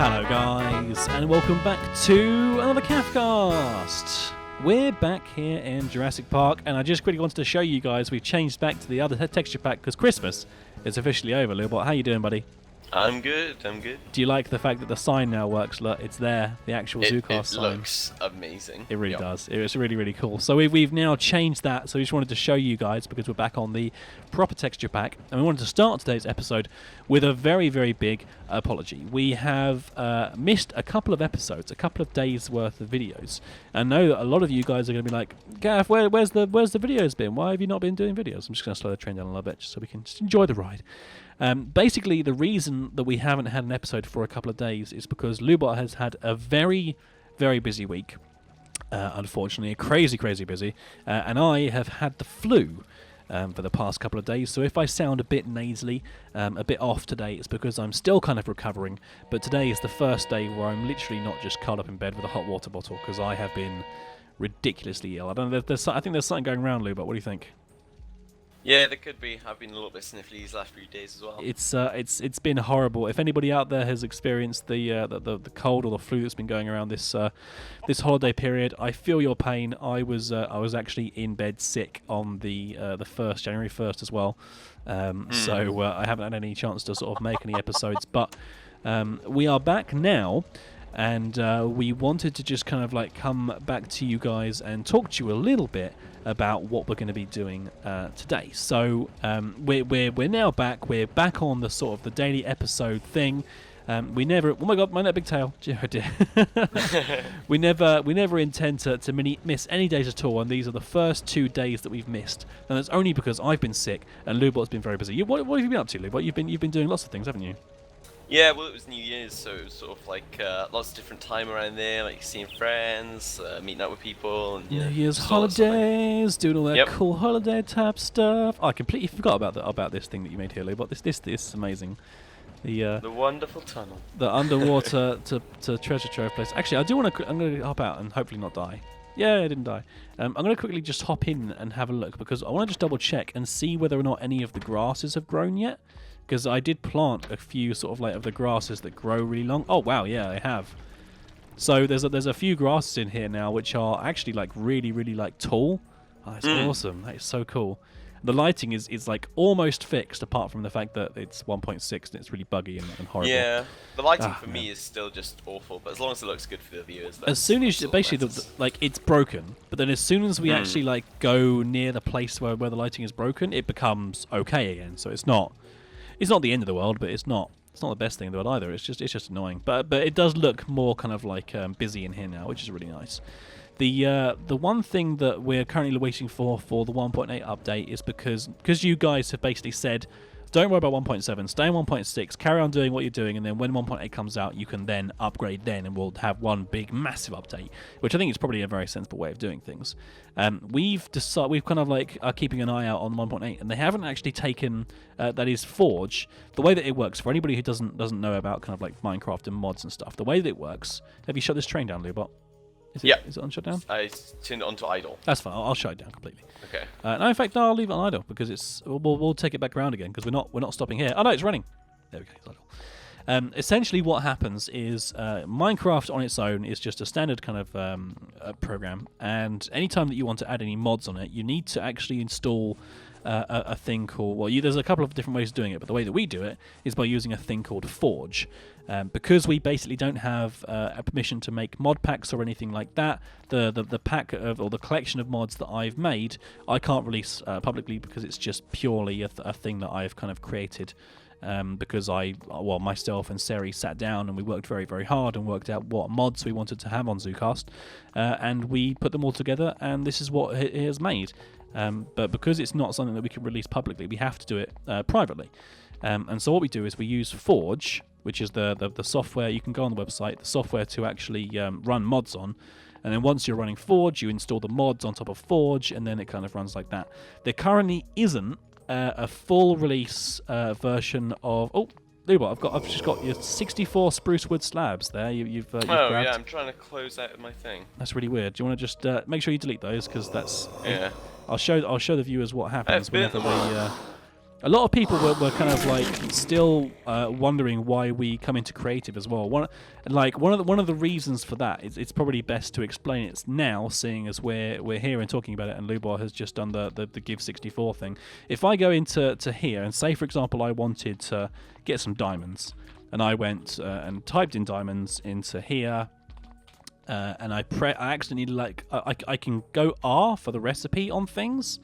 Hello guys, and welcome back to another Cafcast. We're back here in Jurassic Park, and I just quickly wanted to show you guys we've changed back to the other texture pack because Christmas is officially over. Lilbot, how you doing, buddy? I'm good. Do you like the fact that the sign now works? Look, it's there, the actual ZooCast sign. It looks amazing. It really does. It's really, really cool. So we've now changed that, so we just wanted to show you guys because we're back on the proper texture pack, and we wanted to start today's episode with a very, very big apology. We have missed a couple of episodes, a couple of days worth of videos, and I know that a lot of you guys are going to be like, Gav, where's the videos been? Why have you not been doing videos? I'm just going to slow the train down a little bit just so we can just enjoy the ride. Basically, the reason that we haven't had an episode for a couple of days is because Lubot has had a very, very busy week. Unfortunately, crazy busy. And I have had the flu for the past couple of days. So if I sound a bit nasally, a bit off today, it's because I'm still kind of recovering. But today is the first day where I'm literally not just curled up in bed with a hot water bottle because I have been ridiculously ill. I don't know. I think there's something going around, Lubot. What do you think? Yeah, there could be. I've been a little bit sniffly these last few days as well. It's been horrible. If anybody out there has experienced the cold or the flu that's been going around this holiday period, I feel your pain. I was actually in bed sick on the 1st, January 1st as well. So I haven't had any chance to sort of make any episodes, but we are back now. And we wanted to just kind of like come back to you guys and talk to you a little bit about what we're going to be doing today. So we're now back. We're back on the sort of the daily episode thing. We never. Oh my God, my net big tail. Oh dear. we never intend to miss any days at all. And these are the first 2 days that we've missed. And that's only because I've been sick and Lubot's been very busy. What have you been up to, Lubot? You've been doing lots of things, haven't you? Yeah, well, it was New Year's, so it was sort of like lots of different time around there, like seeing friends, meeting up with people. And, New Year's holidays, doing all that cool holiday type stuff. I completely forgot about this thing that you made here, Lou, but this is amazing. The wonderful tunnel. The underwater to treasure trove place. Actually, I'm going to hop out and hopefully not die. Yeah, I didn't die. I'm going to quickly just hop in and have a look because I want to just double check and see whether or not any of the grasses have grown yet. Because I did plant a few sort of like of the grasses that grow really long. Oh wow, yeah, I have. So there's a few grasses in here now which are actually like really like tall. Oh, that's awesome. That is so cool. The lighting is like almost fixed apart from the fact that it's 1.6 and it's really buggy and horrible. Yeah, the lighting for me is still just awful, but as long as it looks good for the viewers. As soon as basically like it's broken, but then as soon as we actually like go near the place where the lighting is broken, it becomes okay again. So it's not the end of the world, but it's not the best thing in the world either. It's just annoying. But it does look more kind of like busy in here now, which is really nice. The one thing that we're currently waiting for the 1.8 update is because you guys have basically said, don't worry about 1.7, stay on 1.6, carry on doing what you're doing, and then when 1.8 comes out, you can then upgrade then, and we'll have one big, massive update, which I think is probably a very sensible way of doing things. We've kind of like are keeping an eye out on 1.8, and they haven't actually taken, that is Forge. The way that it works, for anybody who doesn't know about kind of like Minecraft and mods and stuff, the way that it works, have you shut this train down, Lubot? Is it on shut down? I turned it onto idle. That's fine. I'll shut it down completely. Okay. No, in fact, no, I'll leave it on idle because we'll take it back around again because we're not stopping here. Oh no, it's running. There we go. It's idle. Essentially, what happens is Minecraft on its own is just a standard kind of program, and anytime that you want to add any mods on it, you need to actually install a thing called... there's a couple of different ways of doing it, but the way that we do it is by using a thing called Forge. Because we basically don't have a permission to make mod packs or anything like that, the pack or the collection of mods that I've made, I can't release publicly because it's just purely a thing that I've kind of created. Because myself and Seri sat down and we worked very, very hard and worked out what mods we wanted to have on ZooCast, and we put them all together, and this is what it has made. But because it's not something that we can release publicly, we have to do it privately. And so what we do is we use Forge, which is the software. You can go on the website, the software to actually run mods on. And then once you're running Forge, you install the mods on top of Forge, and then it kind of runs like that. There currently isn't a full release version of... Oh, Lubot, I've just got your 64 spruce wood slabs there. You've grabbed. Yeah, I'm trying to close out my thing. That's really weird. Do you want to just make sure you delete those because that's... Yeah. I'll show the viewers what happens whenever we... a lot of people were kind of like still wondering why we come into creative as well. One of the reasons for that is it's probably best to explain it now, seeing as we're here and talking about it, and Lubar has just done the Give 64 thing. If I go into here and say, for example, I wanted to get some diamonds, and I went and typed in diamonds into here. And I accidentally I can go R for the recipe on things,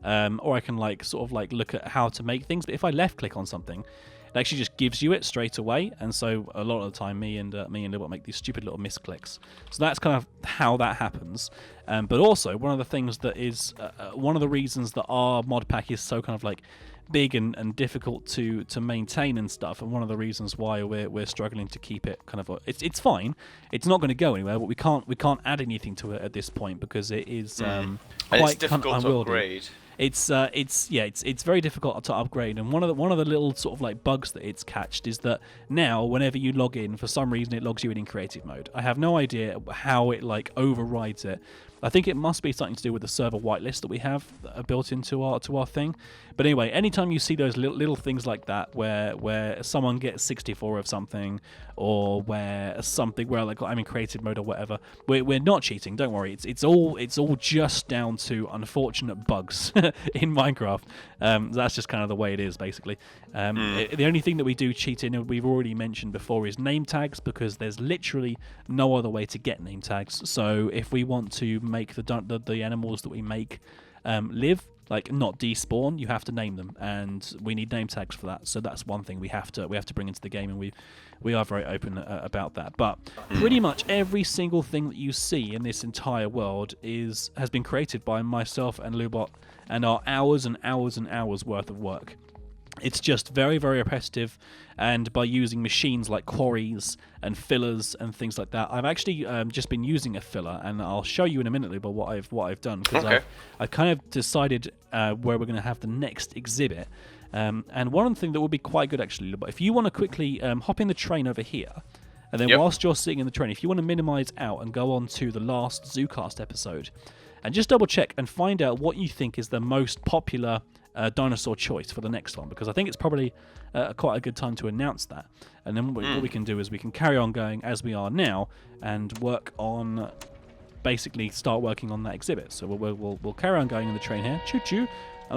or I can look at how to make things. But if I left click on something, it actually just gives you it straight away. And so a lot of the time, me and Libot make these stupid little misclicks. So that's kind of how that happens. But also one of the things that is one of the reasons that our mod pack is so kind of like big and difficult to maintain and stuff, and one of the reasons why we're struggling to keep it kind of it's fine, it's not going to go anywhere, but we can't add anything to it at this point because it is quite it's difficult kind of to upgrade. It's very difficult to upgrade, and one of the little sort of like bugs that it's catched is that now whenever you log in, for some reason it logs you in creative mode. I have no idea how it like overrides it. I think it must be something to do with the server whitelist that we have built into our thing. But anyway, anytime you see those little things like that, where someone gets 64 of something, or where like I'm in creative mode or whatever, we're not cheating. Don't worry. It's all just down to unfortunate bugs in Minecraft. That's just kind of the way it is, basically. The only thing that we do cheat in, we've already mentioned before, is name tags, because there's literally no other way to get name tags. So if we want to make the animals that we make live, like not despawn, you have to name them, and we need name tags for that. So that's one thing we have to bring into the game, and we are very open about that. But pretty much every single thing that you see in this entire world has been created by myself and Lubot, and are hours and hours and hours worth of work. It's just very, very repetitive, and by using machines like quarries and fillers and things like that. I've actually just been using a filler, and I'll show you in a minute, but what I've done, because I've kind of decided where we're going to have the next exhibit. And one thing that would be quite good, actually, but if you want to quickly hop in the train over here, and then whilst you're sitting in the train, if you want to minimize out and go on to the last ZooCast episode, and just double check and find out what you think is the most popular dinosaur choice for the next one, because I think it's probably quite a good time to announce that. And then what we can do is we can carry on going as we are now and work on, basically start working on that exhibit. So we'll carry on going in the train here. Choo choo. And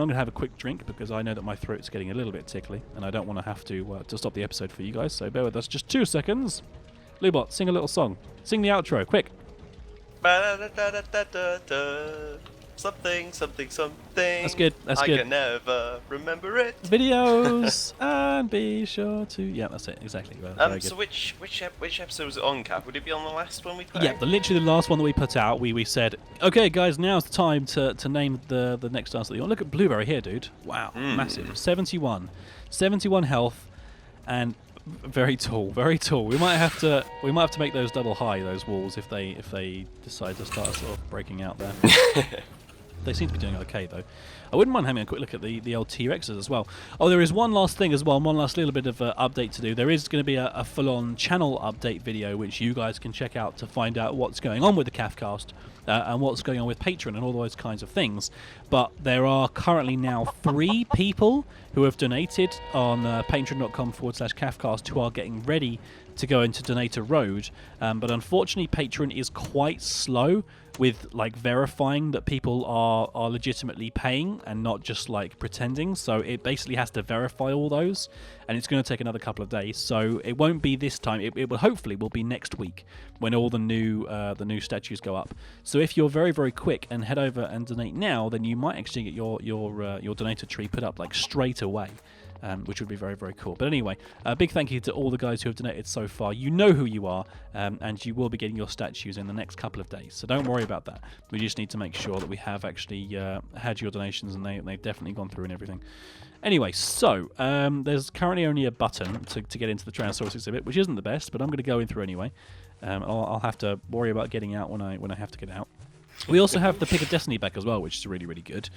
I'm going to have a quick drink because I know that my throat's getting a little bit tickly, and I don't want to have to stop the episode for you guys. So bear with us just 2 seconds. Lubot, sing a little song. Sing the outro, quick. Something. That's good. I can never remember it. Videos and be sure to. Yeah, that's it. Exactly. Very so good. which episode was it on, Cap? Would it be on the last one we put Yeah, out? literally the last one that we put out. We said, okay, guys, now's the time to name the next dinosaur that you want. Look at Blueberry here, dude. Wow, massive. 71 health, and very tall. Very tall. We might have to make those double high, those walls, if they decide to start sort of breaking out there. They seem to be doing okay, though. I wouldn't mind having a quick look at the old T-Rexes as well. Oh, there is one last thing as well, one last little bit of update to do. There is going to be a full-on channel update video, which you guys can check out to find out what's going on with the CAFcast and what's going on with Patreon and all those kinds of things. But there are currently now 3 people who have donated on patreon.com/CAFcast who are getting ready to go into Donator Road, but unfortunately Patreon is quite slow with like verifying that people are legitimately paying and not just like pretending. So it basically has to verify all those, and it's going to take another couple of days. So it won't be this time. It will hopefully will be next week when all the new statues go up. So if you're very, very quick and head over and donate now, then you might actually get your donator tree put up like straight away. Which would be very, very cool. But anyway, a big thank you to all the guys who have donated so far. You know who you are, and you will be getting your statues in the next couple of days. So don't worry about that. We just need to make sure that we have actually had your donations, and they've definitely gone through and everything. Anyway, so there's currently only a button to get into the Tyrannosaurus exhibit, which isn't the best, but I'm going to go in through anyway. I'll have to worry about getting out when I have to get out. We also have the Pick of Destiny back as well, which is really, really good.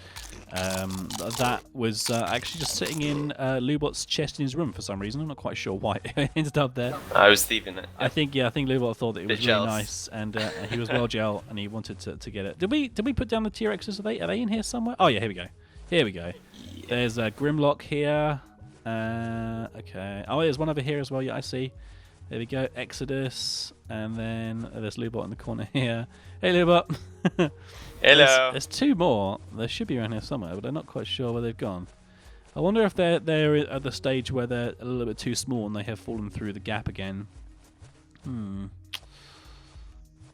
That was actually just sitting in Lubot's chest in his room for some reason. I'm not quite sure why it ended up there. I was thieving it. I think Lubot thought that it was really jealous. nice, and he was well gel, and he wanted to get it. Did we put down the T-Rexes? Are they in here somewhere? Oh yeah, here we go. Here we go. Yeah. There's a Grimlock here. Okay. Oh, there's one over here as well. Yeah, I see. There we go. Exodus. And then there's Lubot in the corner here. Hey, Lubot. Hello. There's two more. They should be around here somewhere, but I'm not quite sure where they've gone. I wonder if they're at the stage where they're a little bit too small and they have fallen through the gap again.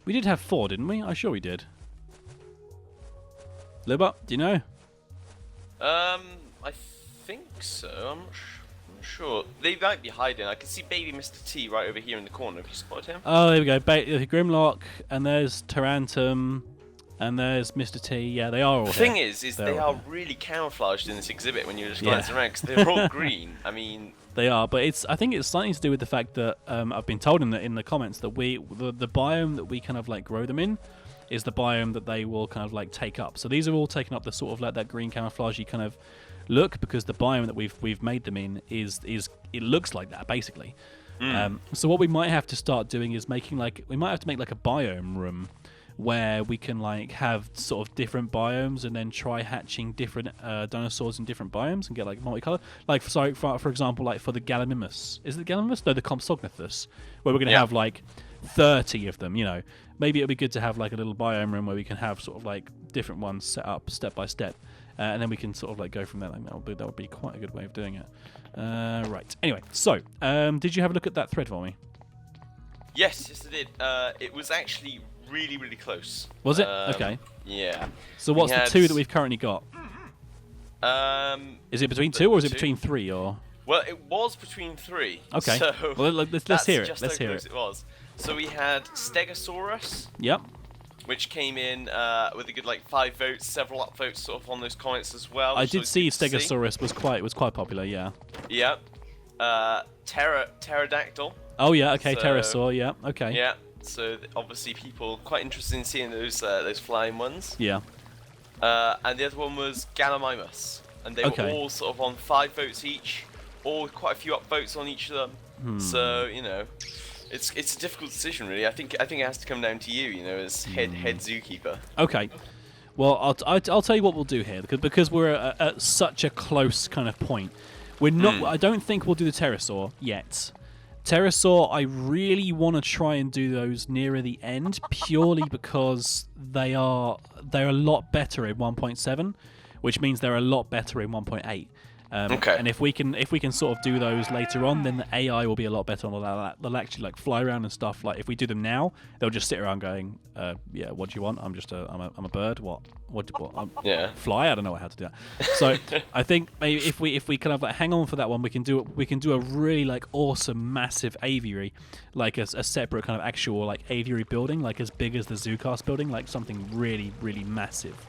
We did have 4, didn't we? I'm sure we did. Lubot, do you know? I think so. I'm not sure. They might be hiding. I can see Baby Mr. T right over here in the corner. Have you spotted him? Oh, there we go. Grimlock, and there's Tarantum, and there's Mr. T. Yeah, they are all The here. thing is they are really camouflaged in this exhibit when you're just glancing around because they're all green. I mean, they are, but I think it's something to do with the fact that I've been told in the comments that the biome that we kind of like grow them in is the biome that they will kind of like take up. So these are all taking up the sort of like that green camouflagey kind of look because the biome that we've made them in is it looks like that basically. So what we might have to start doing is we might have to make like a biome room where we can like have sort of different biomes and then try hatching different dinosaurs in different biomes and get like multicolored. Like for example, like for the Gallimimus, is it the Gallimimus? No, the Compsognathus, where we're going to have like 30 of them. You know, maybe it'll be good to have like a little biome room where we can have sort of like different ones set up step by step, and then we can sort of like go from there. Like that would be quite a good way of doing it. Right. Anyway, so did you have a look at that thread for me? yes, I did. It was actually really, really close. Was it? Okay. Yeah. So what's the 2 that we've currently got? Is it between 2 or is it between 3 or? Well, it was between 3. Okay. So well, let's hear it. Let's hear it. It was. So we had Stegosaurus. Yep. Which came in with a good like 5 votes, several upvotes sort of on those comments as well. I did see Stegosaurus was quite popular. Yeah. Yep. Pterodactyl. Oh yeah. Okay. So, Pterosaur. Yeah. Okay. Yeah. So obviously people quite interested in seeing those flying ones. Yeah. And the other one was Gallimimus, and they were all sort of on 5 votes each, or quite a few upvotes on each of them. So you know, it's a difficult decision really. I think it has to come down to you, you know, as head zookeeper. Okay. Well, I'll tell you what we'll do here because we're at such a close kind of point. We're not. I don't think we'll do the pterosaur yet. Pterosaur, I really want to try and do those nearer the end, purely because they're a lot better in 1.7, which means they're a lot better in 1.8. And if we can sort of do those later on, then the AI will be a lot better on that. They'll actually like fly around and stuff. Like if we do them now, they'll just sit around going, yeah, what do you want? I'm a bird. What? Yeah. Fly? I don't know how to do that. So I think maybe if we kind of like hang on for that one, we can do a really like awesome massive aviary, like a separate kind of actual like aviary building, like as big as the ZooCast building, like something really really massive.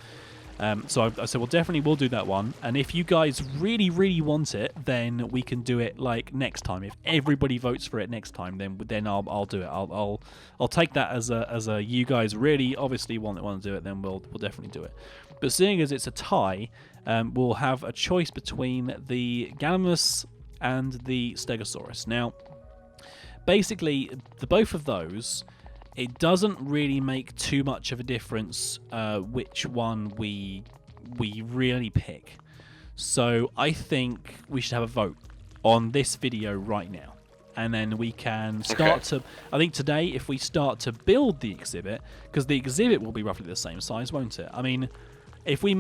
So I said, we'll do that one. And if you guys really, really want it, then we can do it like next time. If everybody votes for it next time, then I'll do it. I'll take that as a you guys really obviously want to do it. Then we'll definitely do it. But seeing as it's a tie, we'll have a choice between the Gallimimus and the Stegosaurus. Now, basically, both of those. It doesn't really make too much of a difference which one we really pick. So I think we should have a vote on this video right now. And then we can start to... I think today, if we start to build the exhibit, because the exhibit will be roughly the same size, won't it? I mean, if we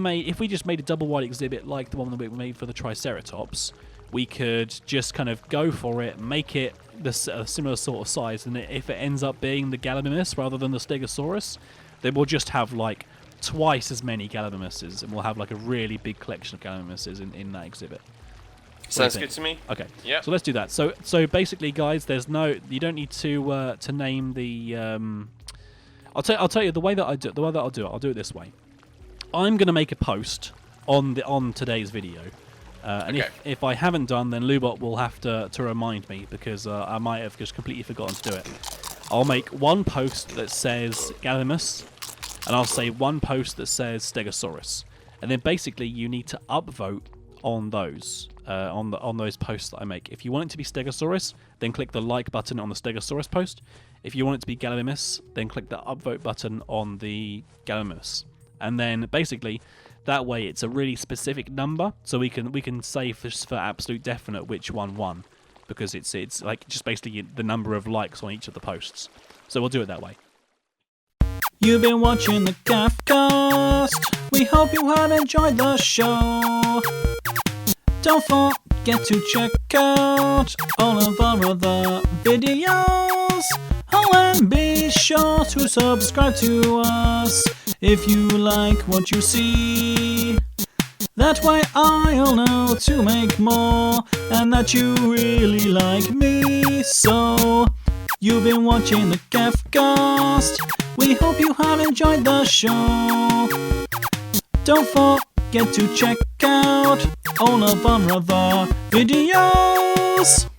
just made a double wide exhibit like the one that we made for the Triceratops, we could just kind of go for it, make it a similar sort of size, and if it ends up being the Gallimimus rather than the Stegosaurus, then we'll just have like twice as many Gallimimuses, and we'll have like a really big collection of Gallimimuses in that exhibit. Sounds good to me. Okay. Yeah. So let's do that. So basically, guys, you don't need to name the. I'll tell you the way that I'll do it. I'll do it this way. I'm going to make a post on today's video. And if I haven't done, then Lubot will have to remind me, because I might have just completely forgotten to do it. I'll make one post that says Gallimimus, and I'll say one post that says Stegosaurus, and then basically you need to upvote on those on those posts that I make. If you want it to be Stegosaurus, then click the like button on the Stegosaurus post. If you want it to be Gallimimus, then click the upvote button on the Gallimimus. And then basically That way, it's a really specific number, so we can say for absolute definite which one won, because it's like just basically the number of likes on each of the posts. So we'll do it that way. You've been watching the Craftcast. We hope you have enjoyed the show. Don't forget to check out all of our other videos. Oh, and be sure to subscribe to us if you like what you see. That way I'll know to make more, and that you really like me. So, you've been watching the Craftcast. We hope you have enjoyed the show. Don't forget to check out all of our other videos.